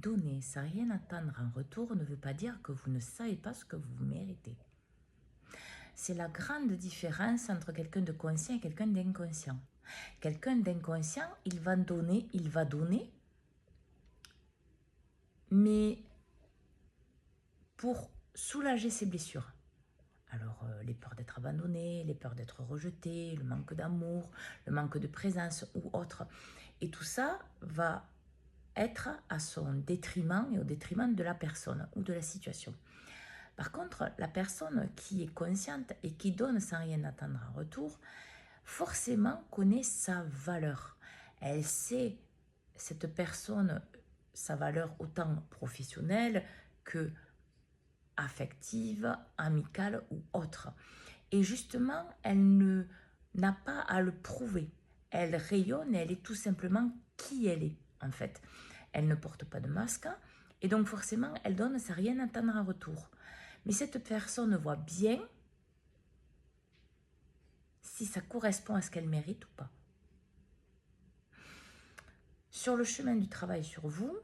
Donner sans rien attendre en retour ne veut pas dire que vous ne savez pas ce que vous méritez. C'est la grande différence entre quelqu'un de conscient et quelqu'un d'inconscient. Quelqu'un d'inconscient, il va donner, mais pour soulager ses blessures. Alors, les peurs d'être abandonné, les peurs d'être rejeté, le manque d'amour, le manque de présence ou autre. Et tout ça va être à son détriment et au détriment de la personne ou de la situation. Par contre, la personne qui est consciente et qui donne sans rien attendre en retour, forcément connaît sa valeur. Elle sait, cette personne, sa valeur autant professionnelle que affective, amicale ou autre. Et justement, elle n'a pas à le prouver. Elle rayonne et elle est tout simplement qui elle est, en fait. Elle ne porte pas de masque et donc forcément, elle donne sans rien attendre en retour. Mais cette personne voit bien si ça correspond à ce qu'elle mérite ou pas. Sur le chemin du travail sur vous,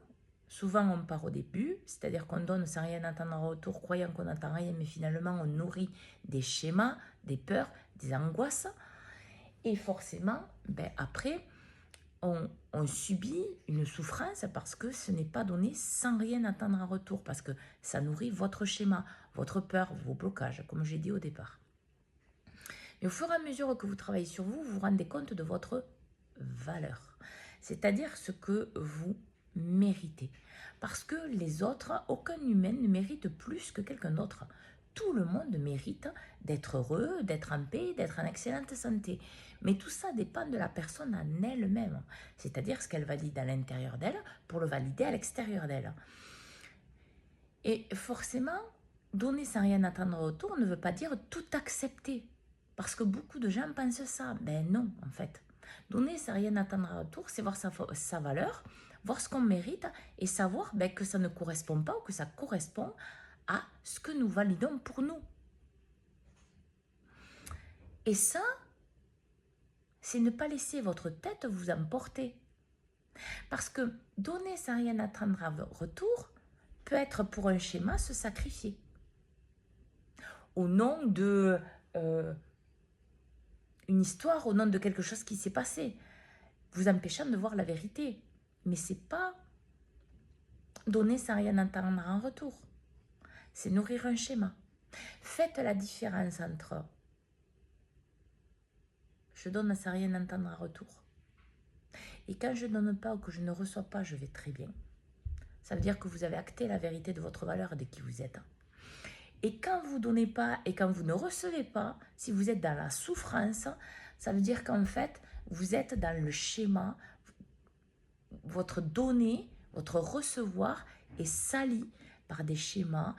souvent on part au début, c'est-à-dire qu'on donne sans rien attendre en retour, croyant qu'on n'attend rien, mais finalement on nourrit des schémas, des peurs, des angoisses. Et forcément, après, on subit une souffrance parce que ce n'est pas donné sans rien attendre en retour, parce que ça nourrit votre schéma, votre peur, vos blocages, comme j'ai dit au départ. Mais au fur et à mesure que vous travaillez sur vous, vous vous rendez compte de votre valeur, c'est-à-dire ce que vous méritez. Parce que les autres, aucun humain ne mérite plus que quelqu'un d'autre. Tout le monde mérite d'être heureux, d'être en paix, d'être en excellente santé. Mais tout ça dépend de la personne en elle-même, c'est-à-dire ce qu'elle valide à l'intérieur d'elle pour le valider à l'extérieur d'elle. Et forcément, donner sans rien attendre en retour ne veut pas dire tout accepter. Parce que beaucoup de gens pensent ça. Ben non, en fait. Donner sans rien attendre en retour, c'est voir sa valeur, voir ce qu'on mérite et savoir que ça ne correspond pas ou que ça correspond à ce que nous validons pour nous. Et ça, c'est ne pas laisser votre tête vous emporter. Parce que donner sans rien attendre en retour peut être pour un schéma se sacrifier. Au nom de une histoire, au nom de quelque chose qui s'est passé, vous empêchant de voir la vérité. Mais c'est pas donner sans rien attendre en retour. C'est nourrir un schéma. Faites la différence entre je donne sans rien attendre en retour et quand je ne donne pas ou que je ne reçois pas, je vais très bien. Ça veut dire que vous avez acté la vérité de votre valeur et de qui vous êtes. Et quand vous ne donnez pas et quand vous ne recevez pas, si vous êtes dans la souffrance, ça veut dire qu'en fait, vous êtes dans le schéma, votre donner, votre recevoir est sali par des schémas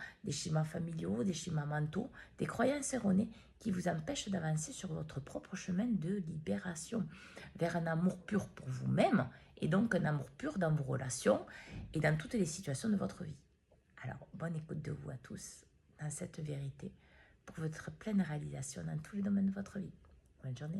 familiaux, des schémas mentaux, des croyances erronées qui vous empêchent d'avancer sur votre propre chemin de libération vers un amour pur pour vous-même et donc un amour pur dans vos relations et dans toutes les situations de votre vie. Alors, bonne écoute de vous à tous dans cette vérité pour votre pleine réalisation dans tous les domaines de votre vie. Bonne journée.